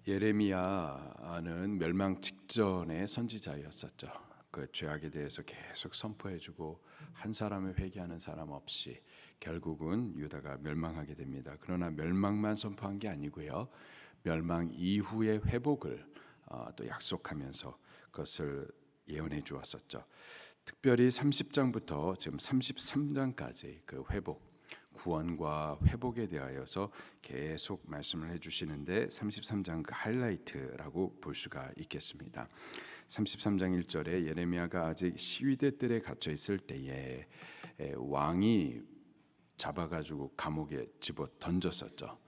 예레미야는 멸망 직전의 선지자였었죠. 그 죄악에 대해서 계속 선포해주고 한 사람을 회개하는 사람 없이 결국은 유다가 멸망하게 됩니다. 그러나 멸망만 선포한 게 아니고요, 멸망 이후의 회복을 또 약속하면서 그것을 예언해 주었었죠. 특별히 30장부터 지금 33장까지 그 회복, 구원과 회복에 대하여서 계속 말씀을 해주시는데 33장 그 하이라이트라고 볼 수가 있겠습니다. 33장 1절에 예레미야가 아직 시위대 뜰에 갇혀 있을 때에 왕이 잡아가지고 감옥에 집어 던졌었죠.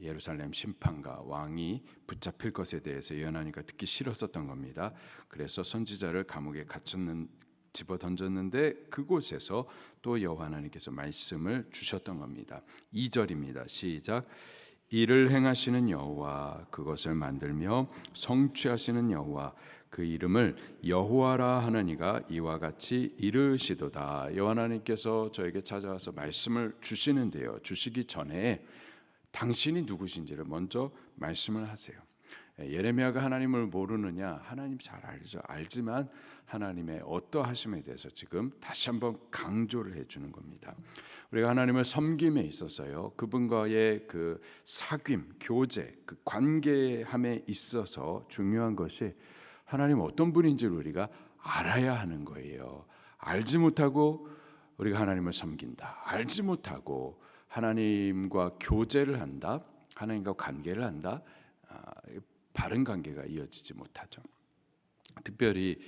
예루살렘 심판과 왕이 붙잡힐 것에 대해서 예언하니까 듣기 싫었었던 겁니다. 그래서 선지자를 감옥에 집어 던졌는데 그곳에서 또 여호와 하나님께서 말씀을 주셨던 겁니다. 2절입니다. 시작. 이를 행하시는 여호와, 그것을 만들며 성취하시는 여호와, 그 이름을 여호와라 하느니가 이와 같이 이르시도다. 여호와 하나님께서 저에게 찾아와서 말씀을 주시는데요, 주시기 전에 당신이 누구신지를 먼저 말씀을 하세요. 예레미야가 하나님을 모르느냐? 하나님 잘 알죠. 알지만 하나님의 어떠하심에 대해서 지금 다시 한번 강조를 해주는 겁니다. 우리가 하나님을 섬김에 있어서요, 그분과의 그 사귐, 교제, 그 관계함에 있어서 중요한 것이 하나님 어떤 분인지를 우리가 알아야 하는 거예요. 알지 못하고 우리가 하나님을 섬긴다, 알지 못하고 하나님과 교제를 한다, 하나님과 관계를 한다, 바른 관계가 이어지지 못하죠. 특별히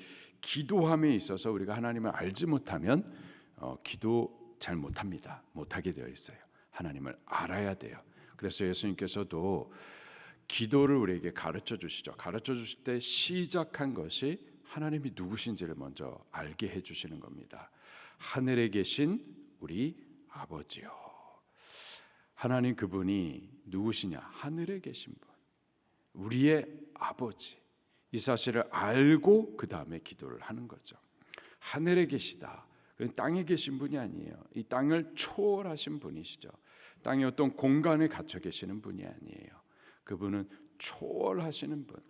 기도함에 있어서 우리가 하나님을 알지 못하면 기도 잘 못합니다. 못하게 되어 있어요. 하나님을 알아야 돼요. 그래서 예수님께서도 기도를 우리에게 가르쳐 주시죠. 가르쳐 주실 때 시작한 것이 하나님이 누구신지를 먼저 알게 해주시는 겁니다. 하늘에 계신 우리 아버지요. 하나님 그분이 누구시냐? 하늘에 계신 분, 우리의 아버지. 이 사실을 알고 그 다음에 기도를 하는 거죠. 하늘에 계시다. 그건 땅에 계신 분이 아니에요. 이 땅을 초월하신 분이시죠. 땅의 어떤 공간에 갇혀 계시는 분이 아니에요. 그분은 초월하시는 분.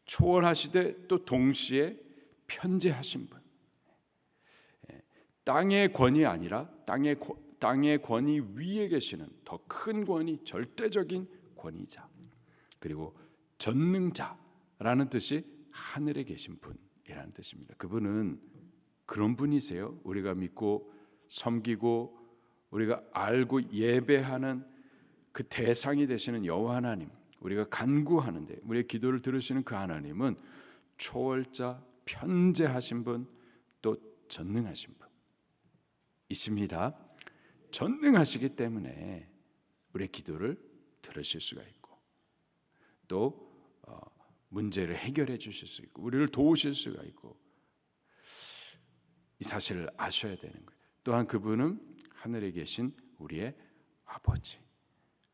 초월하시되 또 동시에 편재하신 분. 땅의 권위 아니라 땅의 권위 위에 계시는 더 큰 권위, 절대적인 권위자, 그리고 전능자라는 뜻이 하늘에 계신 분이라는 뜻입니다. 그분은 그런 분이세요. 우리가 믿고 섬기고 우리가 알고 예배하는 그 대상이 되시는 여호와 하나님, 우리가 간구하는데 우리의 기도를 들으시는 그 하나님은 초월자, 편재하신 분, 또 전능하신 분 있습니다. 전능하시기 때문에 우리의 기도를 들으실 수가 있고 또 문제를 해결해 주실 수 있고 우리를 도우실 수가 있고, 이 사실을 아셔야 되는 거예요. 또한 그분은 하늘에 계신 우리의 아버지.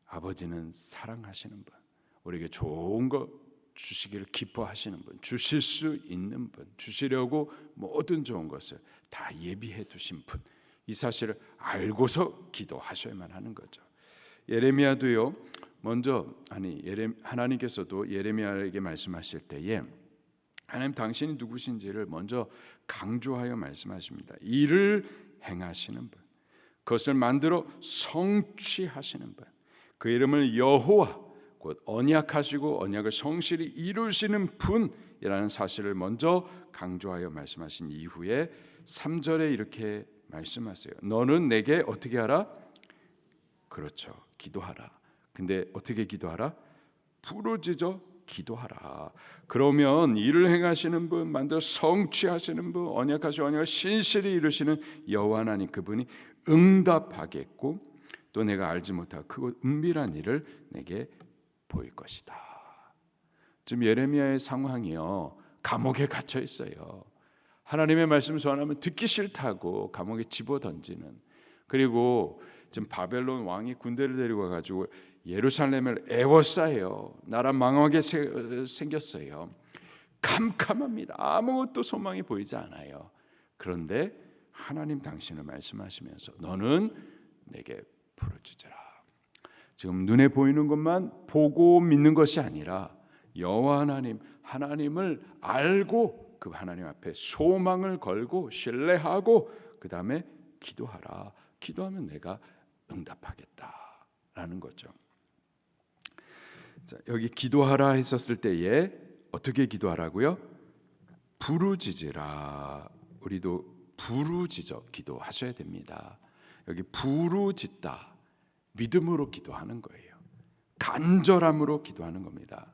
아버지는 사랑하시는 분, 우리에게 좋은 거 주시기를 기뻐하시는 분, 주실 수 있는 분, 주시려고 모든 좋은 것을 다 예비해 두신 분. 이 사실을 알고서 기도하셔야만 하는 거죠. 예레미야도요, 먼저 하나님께서도 예레미야에게 말씀하실 때에 하나님 당신이 누구신지를 먼저 강조하여 말씀하십니다. 이를 행하시는 분, 그것을 만들어 성취하시는 분, 그 이름을 여호와, 곧 언약하시고 언약을 성실히 이루시는 분이라는 사실을 먼저 강조하여 말씀하신 이후에 3절에 이렇게 말씀하세요. 너는 내게 어떻게 하라? 그렇죠, 기도하라. 근데 어떻게 기도하라? 부르짖어 기도하라. 그러면 일을 행하시는 분, 만들어 성취하시는 분, 언약하시고 언약을 신실히 이루시는 여호와 하나님, 그분이 응답하겠고 또 내가 알지 못하고 크고 은밀한 일을 내게 보일 것이다. 지금 예레미야의 상황이요, 감옥에 갇혀 있어요. 하나님의 말씀 전하면 듣기 싫다고 감옥에 집어던지는, 그리고 지금 바벨론 왕이 군대를 데리고 와가지고 예루살렘을 애워싸요. 나라 망하게 생겼어요. 캄캄합니다. 아무것도 소망이 보이지 않아요. 그런데 하나님 당신을 말씀하시면서 너는 내게 부르짖으라. 지금 눈에 보이는 것만 보고 믿는 것이 아니라 여호와 하나님을 알고 그 하나님 앞에 소망을 걸고 신뢰하고 그 다음에 기도하라. 기도하면 내가 응답하겠다라는 거죠. 자, 여기 기도하라 했었을 때에 어떻게 기도하라고요? 부르짖으라. 우리도 부르짖어 기도하셔야 됩니다. 여기 부르짖다, 믿음으로 기도하는 거예요. 간절함으로 기도하는 겁니다.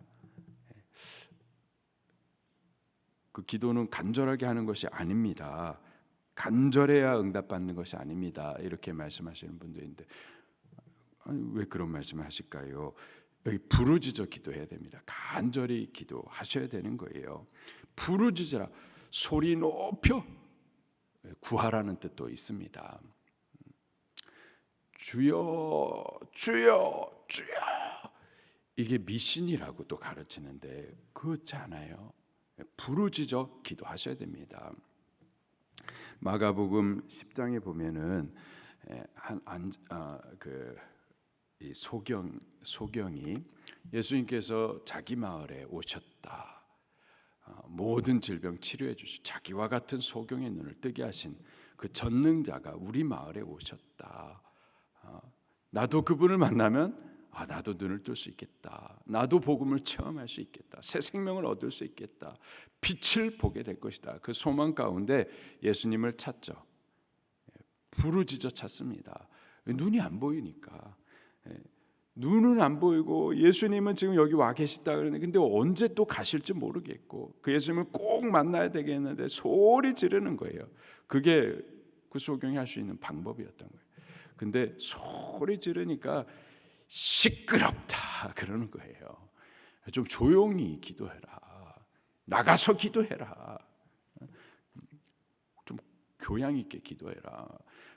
그 기도는 간절하게 하는 것이 아닙니다. 간절해야 응답받는 것이 아닙니다. 이렇게 말씀하시는 분도 있는데 아니, 왜 그런 말씀을 하실까요? 여기 부르짖어 기도해야 됩니다. 간절히 기도하셔야 되는 거예요. 부르짖으라, 소리 높여 구하라는 뜻도 있습니다. 주여 주여 주여, 이게 미신이라고 또 가르치는데 그렇지 않아요. 부르짖어 기도하셔야 됩니다. 마가복음 10장에 보면은 이 소경이 예수님께서 자기 마을에 오셨다. 모든 질병 치료해 주시, 자기와 같은 소경의 눈을 뜨게 하신 그 전능자가 우리 마을에 오셨다. 나도 그분을 만나면 나도 눈을 뜰 수 있겠다. 나도 복음을 체험할 수 있겠다. 새 생명을 얻을 수 있겠다. 빛을 보게 될 것이다. 그 소망 가운데 예수님을 찾죠. 부르짖어 찾습니다. 눈이 안 보이니까. 눈은 안 보이고 예수님은 지금 여기 와 계시다 그러는데 근데 언제 또 가실지 모르겠고 그 예수님을 꼭 만나야 되겠는데 소리 지르는 거예요. 그게 그 소경이 할 수 있는 방법이었던 거예요. 근데 소리 지르니까 시끄럽다 그러는 거예요. 좀 조용히 기도해라. 나가서 기도해라. 좀 교양 있게 기도해라.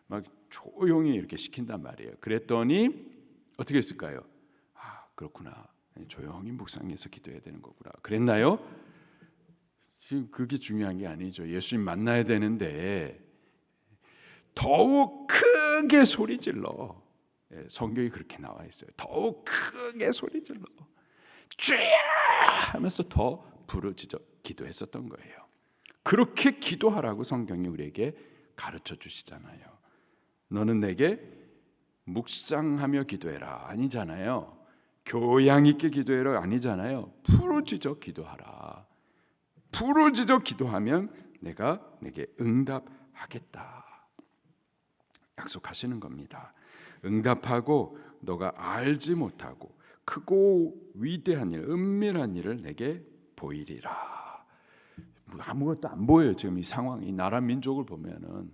막 조용히 이렇게 시킨단 말이에요. 그랬더니 어떻게 했을까요? 그렇구나. 조용히 묵상해서 기도해야 되는 거구나. 그랬나요? 지금 그게 중요한 게 아니죠. 예수님 만나야 되는데 더욱 크게 소리 질러. 성경이 그렇게 나와 있어요. 더욱 크게 소리 질러 주여 하면서 더 부르짖어 기도했었던 거예요. 그렇게 기도하라고 성경이 우리에게 가르쳐 주시잖아요. 너는 내게 묵상하며 기도해라 아니잖아요. 교양 있게 기도해라 아니잖아요. 부르짖어 기도하라. 부르짖어 기도하면 내가 내게 응답하겠다 약속하시는 겁니다. 응답하고 너가 알지 못하고 크고 위대한 일, 은밀한 일을 내게 보이리라. 아무것도 안 보여요. 지금 이 상황, 이 나라 민족을 보면은.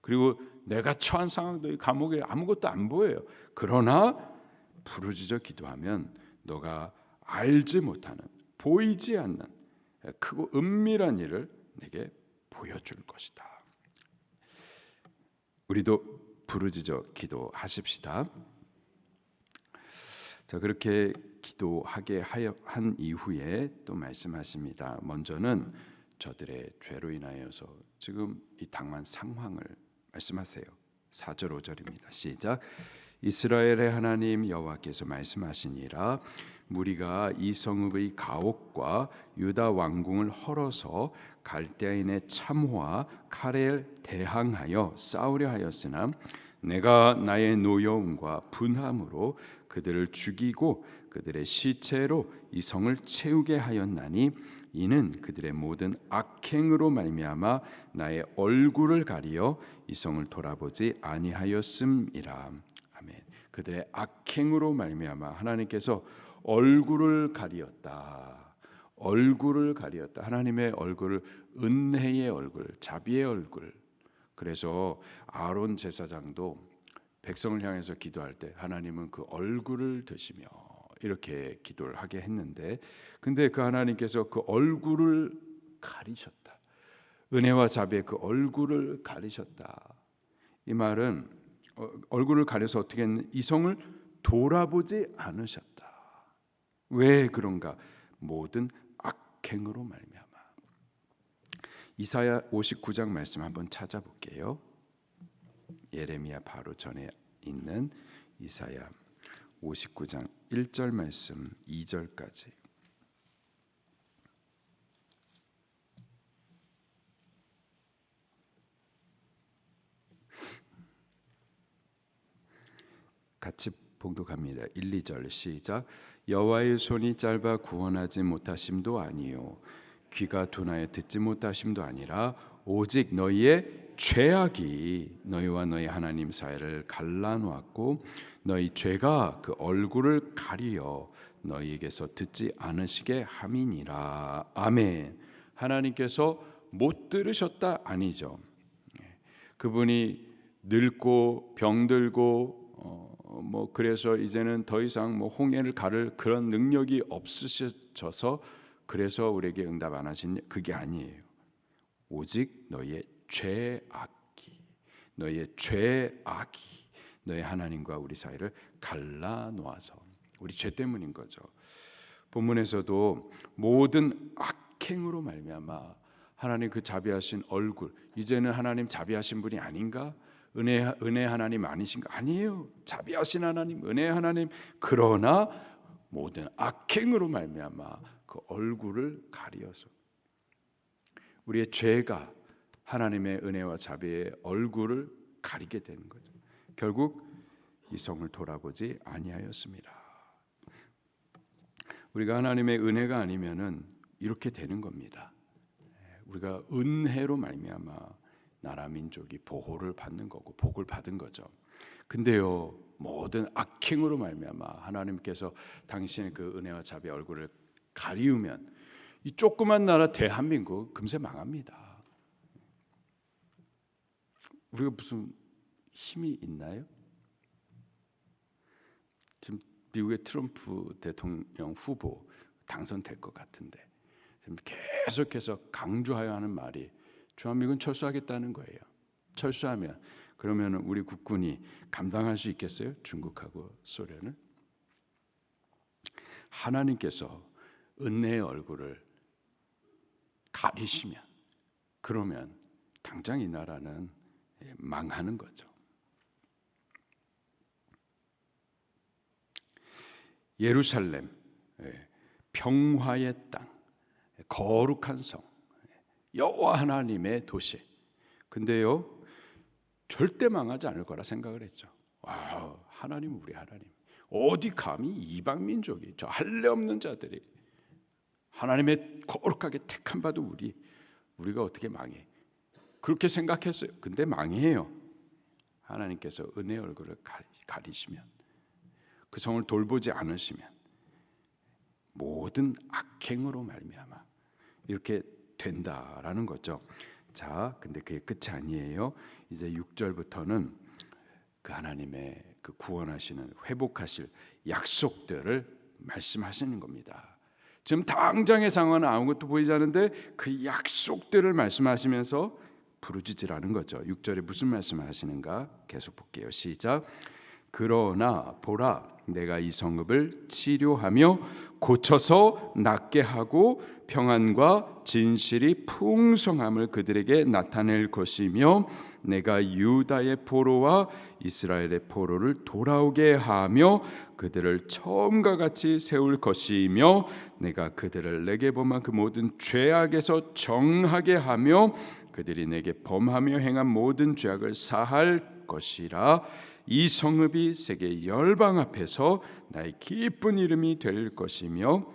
그리고 내가 처한 상황도 감옥에 아무것도 안 보여요. 그러나 부르짖어 기도하면 너가 알지 못하는, 보이지 않는 크고 은밀한 일을 내게 보여줄 것이다. 우리도 부르짖어 기도하십시다. 자, 그렇게 기도하게 한 이후에 또 말씀하십니다. 먼저는 저들의 죄로 인하여서 지금 이 당한 상황을 말씀하세요. 4절 5절입니다. 시작. 이스라엘의 하나님 여호와께서 말씀하시니라 무리가 이 성읍의 가옥과 유다 왕궁을 헐어서 갈대아인의 참호와 칼에 대항하여 싸우려 하였으나 내가 나의 노여움과 분함으로 그들을 죽이고 그들의 시체로 이 성을 채우게 하였나니 이는 그들의 모든 악행으로 말미암아 나의 얼굴을 가리어 이 성을 돌아보지 아니하였음이라. 아멘. 그들의 악행으로 말미암아 하나님께서 얼굴을 가리었다. 얼굴을 가리었다. 하나님의 얼굴을 은혜의 얼굴, 자비의 얼굴. 그래서 아론 제사장도 백성을 향해서 기도할 때 하나님은 그 얼굴을 드시며 이렇게 기도를 하게 했는데 근데 그 하나님께서 그 얼굴을 가리셨다. 은혜와 자비의 그 얼굴을 가리셨다. 이 말은 얼굴을 가려서 어떻게 했는 이 성을 돌아보지 않으셨다. 왜 그런가? 모든 악행으로 말미암아. 이사야 59장 말씀 한번 찾아볼게요. 예레미야 바로 전에 있는 이사야 59장 1절 말씀 2절까지. 같이 봉독합니다. 1, 2절 시작. 여호와의 손이 짧아 구원하지 못하심도 아니요 귀가 둔하여 듣지 못하심도 아니라 오직 너희의 죄악이 너희와 너희 하나님 사이를 갈라놓았고 너희 죄가 그 얼굴을 가리어 너희에게서 듣지 않으시게 함이니라. 아멘. 하나님께서 못 들으셨다 아니죠. 그분이 늙고 병들고 그래서 이제는 더 이상 홍해를 가를 그런 능력이 없으셔서 그래서 우리에게 응답 안 하신, 그게 아니에요. 오직 너희의 죄악이 너희 하나님과 우리 사이를 갈라놓아서, 우리 죄 때문인 거죠. 본문에서도 모든 악행으로 말미암아 하나님 그 자비하신 얼굴, 이제는 하나님 자비하신 분이 아닌가? 은혜 하나님 아니신가? 아니에요. 자비하신 하나님, 은혜 하나님. 그러나 모든 악행으로 말미암아 그 얼굴을 가리어서 우리의 죄가 하나님의 은혜와 자비의 얼굴을 가리게 되는 거죠. 결국 이 성을 돌아보지 아니하였습니다. 우리가 하나님의 은혜가 아니면은 이렇게 되는 겁니다. 우리가 은혜로 말미암아 나라 민족이 보호를 받는 거고 복을 받은 거죠. 근데요, 모든 악행으로 말미암아 하나님께서 당신의 그 은혜와 자비의 얼굴을 가리우면 이 조그만 나라 대한민국 금세 망합니다. 우리가 무슨 힘이 있나요? 지금 미국의 트럼프 대통령 후보 당선될 것 같은데 지금 계속해서 강조하여 하는 말이 주한미군 철수하겠다는 거예요. 철수하면 그러면 우리 국군이 감당할 수 있겠어요? 중국하고 소련을? 하나님께서 은혜의 얼굴을 가리시면 그러면 당장 이 나라는 망하는 거죠. 예루살렘, 평화의 땅, 거룩한 성, 여호와 하나님의 도시. 근데요, 절대 망하지 않을 거라 생각을 했죠. 와, 하나님, 우리 하나님. 어디 감히 이방 민족이, 저 할례 없는 자들이 하나님의 거룩하게 택한 바도 우리가 어떻게 망해? 그렇게 생각했어요. 근데 망해요. 하나님께서 은혜의 얼굴을 가리시면, 그 성을 돌보지 않으시면 모든 악행으로 말미암아 이렇게 된다라는 거죠. 자, 근데 그게 끝이 아니에요. 이제 6절부터는 그 하나님의 그 구원하시는, 회복하실 약속들을 말씀하시는 겁니다. 지금 당장의 상황은 아무것도 보이지 않는데 그 약속들을 말씀하시면서 부르짖으라는 거죠. 6절에 무슨 말씀을 하시는가 계속 볼게요. 시작. 그러나 보라, 내가 이 성읍을 치료하며 고쳐서 낫게 하고 평안과 진실이 풍성함을 그들에게 나타낼 것이며 내가 유다의 포로와 이스라엘의 포로를 돌아오게 하며 그들을 처음과 같이 세울 것이며 내가 그들을 내게 범한 그 모든 죄악에서 정하게 하며 그들이 내게 범하며 행한 모든 죄악을 사할 것이라. 이 성읍이 세계 열방 앞에서 나의 기쁜 이름이 될 것이며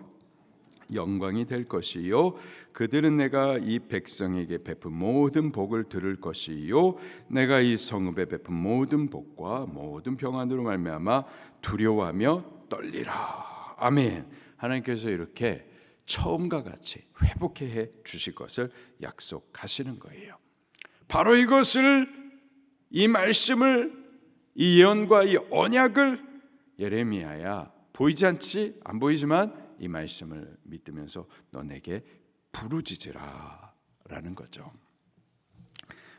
영광이 될 것이요 그들은 내가 이 백성에게 베푼 모든 복을 들을 것이요 내가 이 성읍에 베푼 모든 복과 모든 평안으로 말미암아 두려워하며 떨리라. 아멘. 하나님께서 이렇게 처음과 같이 회복해 주실 것을 약속하시는 거예요. 바로 이것을, 이 말씀을, 이 예언과 이 언약을 예레미야야 보이지 않지, 안 보이지만 이 말씀을 믿으면서 너네게 부르짖으라 라는 거죠.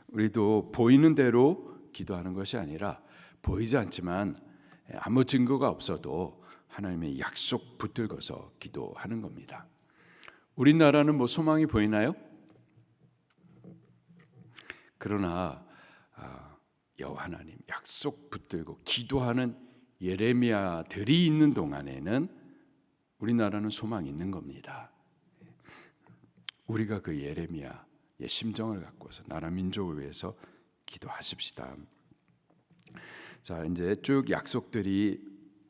우리도 보이는 대로 기도하는 것이 아니라 보이지 않지만 아무 증거가 없어도 하나님의 약속 붙들고서 기도하는 겁니다. 우리나라는 소망이 보이나요? 그러나 여호와 하나님 약속 붙들고 기도하는 예레미야들이 있는 동안에는 우리나라는 소망이 있는 겁니다. 우리가 그 예레미야의 심정을 갖고서 나라 민족을 위해서 기도하십시다. 자, 이제 쭉 약속들이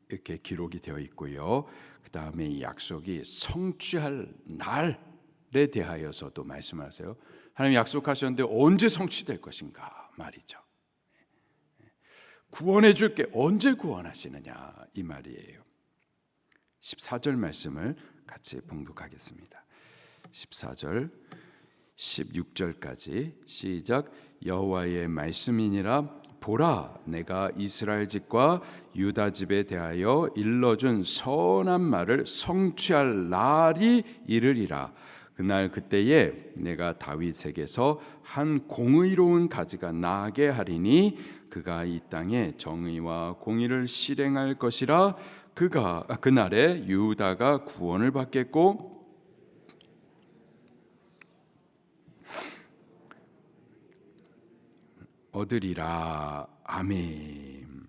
이렇게 기록이 되어 있고요. 그 다음에 이 약속이 성취할 날에 대하여서도 말씀하세요. 하나님 약속하셨는데 언제 성취될 것인가 말이죠. 구원해 줄게, 언제 구원하시느냐 이 말이에요. 14절 말씀을 같이 봉독하겠습니다. 14절 16절까지 시작. 여호와의 말씀이니라. 보라, 내가 이스라엘 집과 유다 집에 대하여 일러준 선한 말을 성취할 날이 이르리라. 그날 그때에 내가 다윗에게서 한 공의로운 가지가 나게 하리니 그가 이 땅에 정의와 공의를 실행할 것이라. 그날에 유다가 구원을 받겠고 얻으리라. 아멘.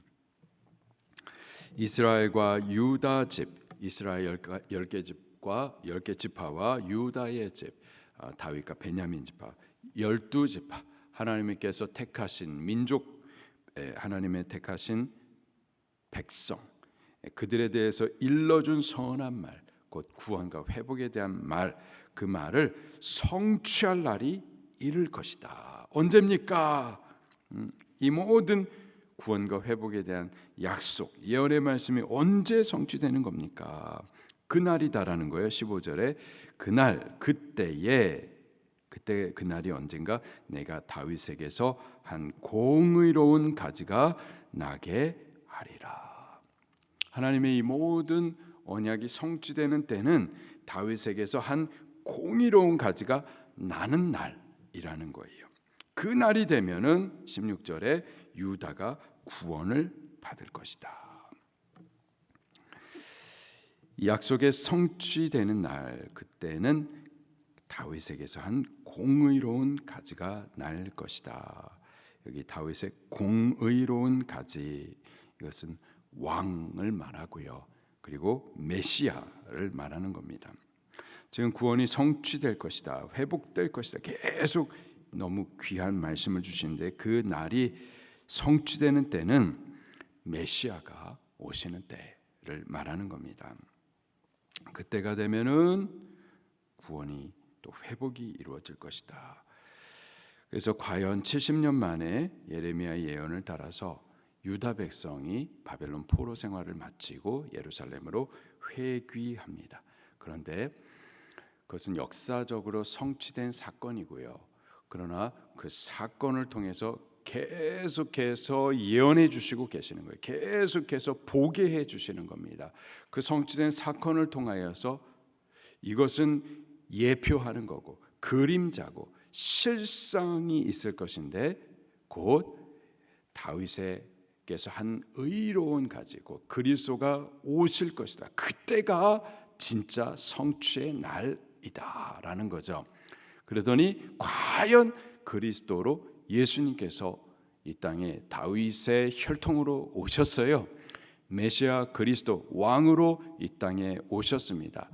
이스라엘과 유다 집, 이스라엘 10개 집과 10개 지파와 유다의 집, 다윗과 베냐민 지파 12지파, 하나님께서 택하신 민족, 하나님의 택하신 백성, 그들에 대해서 일러준 선한 말, 곧 구원과 회복에 대한 말, 그 말을 성취할 날이 이를 것이다. 언제입니까? 이 모든 구원과 회복에 대한 약속, 예언의 말씀이 언제 성취되는 겁니까? 그날이다라는 거예요. 15절에 그날 그때에, 그때 그날이 언젠가 내가 다윗에게서 한 공의로운 가지가 나게 하리라. 하나님의 이 모든 언약이 성취되는 때는 다윗에게서 한 공의로운 가지가 나는 날이라는 거예요. 그 날이 되면은 16절에 유다가 구원을 받을 것이다. 이 약속의 성취되는 날, 그때는 다윗에게서 한 공의로운 가지가 날 것이다. 여기 다윗의 공의로운 가지, 이것은 왕을 말하고요. 그리고 메시아를 말하는 겁니다. 지금 구원이 성취될 것이다, 회복될 것이다, 계속 너무 귀한 말씀을 주시는데 그 날이 성취되는 때는 메시아가 오시는 때를 말하는 겁니다. 그때가 되면은 구원이 또 회복이 이루어질 것이다. 그래서 과연 70년 만에 예레미야의 예언을 따라서 유다 백성이 바벨론 포로 생활을 마치고 예루살렘으로 회귀합니다. 그런데 그것은 역사적으로 성취된 사건이고요. 그러나 그 사건을 통해서 계속해서 예언해 주시고 계시는 거예요. 계속해서 보게 해 주시는 겁니다. 그 성취된 사건을 통하여서 이것은 예표하는 거고 그림자고 실상이 있을 것인데 곧 다윗에게서 한 의로운 가지고 그리스도가 오실 것이다. 그때가 진짜 성취의 날이다라는 거죠. 그러더니 과연 그리스도로 예수님께서 이 땅에 다윗의 혈통으로 오셨어요. 메시아 그리스도 왕으로 이 땅에 오셨습니다.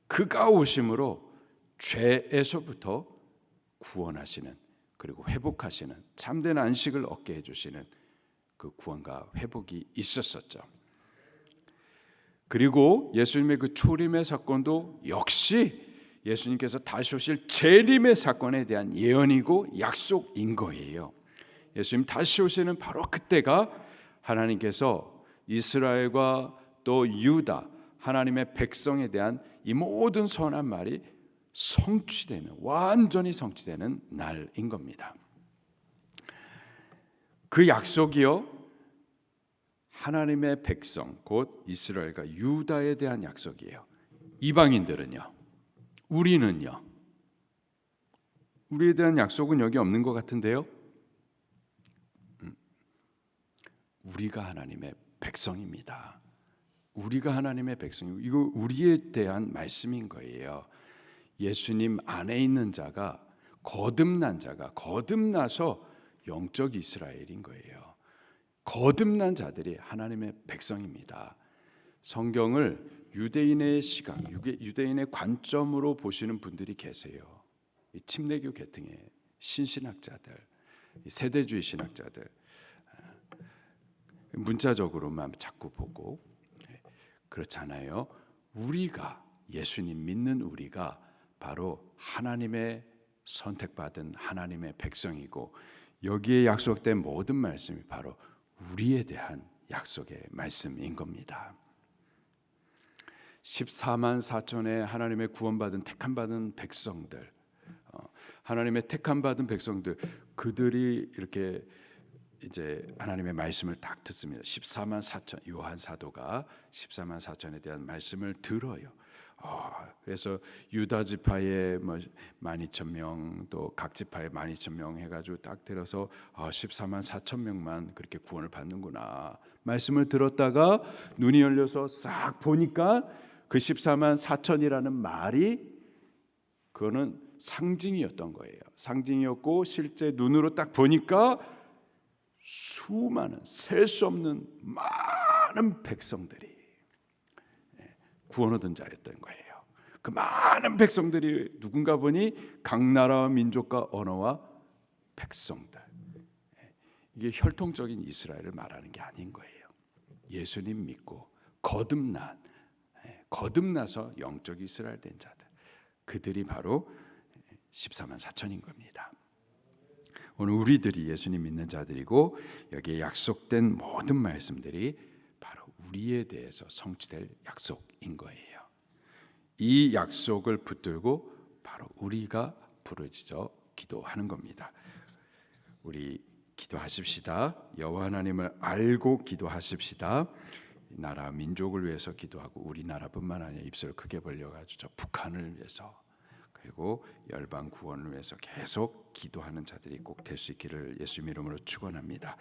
그가 오심으로 죄에서부터 구원하시는, 그리고 회복하시는, 참된 안식을 얻게 해주시는 그 구원과 회복이 있었었죠. 그리고 예수님의 그 초림의 사건도 역시 예수님께서 다시 오실 재림의 사건에 대한 예언이고 약속인 거예요. 예수님 다시 오시는 바로 그때가 하나님께서 이스라엘과 또 유다, 하나님의 백성에 대한 이 모든 선한 말이 성취되는, 완전히 성취되는 날인 겁니다. 그 약속이요, 하나님의 백성, 곧 이스라엘과 유다에 대한 약속이에요. 이방인들은요, 우리는요, 우리에 대한 약속은 여기 없는 것 같은데요. 우리가 하나님의 백성입니다. 우리가 하나님의 백성이고 이거 우리에 대한 말씀인 거예요. 예수님 안에 있는 자가, 거듭난 자가 거듭나서 영적 이스라엘인 거예요. 거듭난 자들이 하나님의 백성입니다. 성경을 유대인의 시각, 유대인의 관점으로 보시는 분들이 계세요. 이 침례교 계통의 신신학자들, 세대주의 신학자들, 문자적으로만 자꾸 보고, 그렇잖아요. 우리가, 예수님 믿는 우리가 바로 하나님의 선택받은 하나님의 백성이고, 여기에 약속된 모든 말씀이 바로 우리에 대한 약속의 말씀인 겁니다. 14만 4천의 하나님의 구원받은 택함받은 백성들, 하나님의 택함받은 백성들, 그들이 이렇게 이제 하나님의 말씀을 딱 듣습니다. 14만 4천, 요한 사도가 14만 4천에 대한 말씀을 들어요. 그래서 유다 지파의 12,000명, 또 각 지파의 12,000명 해가지고 딱 들어서 14만 4천 명만 그렇게 구원을 받는구나 말씀을 들었다가 눈이 열려서 싹 보니까 그 14만 4천이라는 말이 그거는 상징이었던 거예요. 상징이었고 실제 눈으로 딱 보니까 수많은, 셀 수 없는 많은 백성들이 구원 얻은 자였던 거예요. 그 많은 백성들이 누군가 보니 각 나라와 민족과 언어와 백성들, 이게 혈통적인 이스라엘을 말하는 게 아닌 거예요. 예수님 믿고 거듭나서 영적 이스라엘 된 자들, 그들이 바로 14만 4천인 겁니다. 오늘 우리들이 예수님 믿는 자들이고, 여기에 약속된 모든 말씀들이 바로 우리에 대해서 성취될 약속인 거예요. 이 약속을 붙들고 바로 우리가 부르짖어 기도하는 겁니다. 우리 기도하십시다. 여호와 하나님을 알고 기도하십시다. 나라 민족을 위해서 기도하고, 우리나라뿐만 아니라 입술을 크게 벌려가지고 저 북한을 위해서, 그리고 열방 구원을 위해서 계속 기도하는 자들이 꼭 될 수 있기를 예수님 이름으로 축원합니다.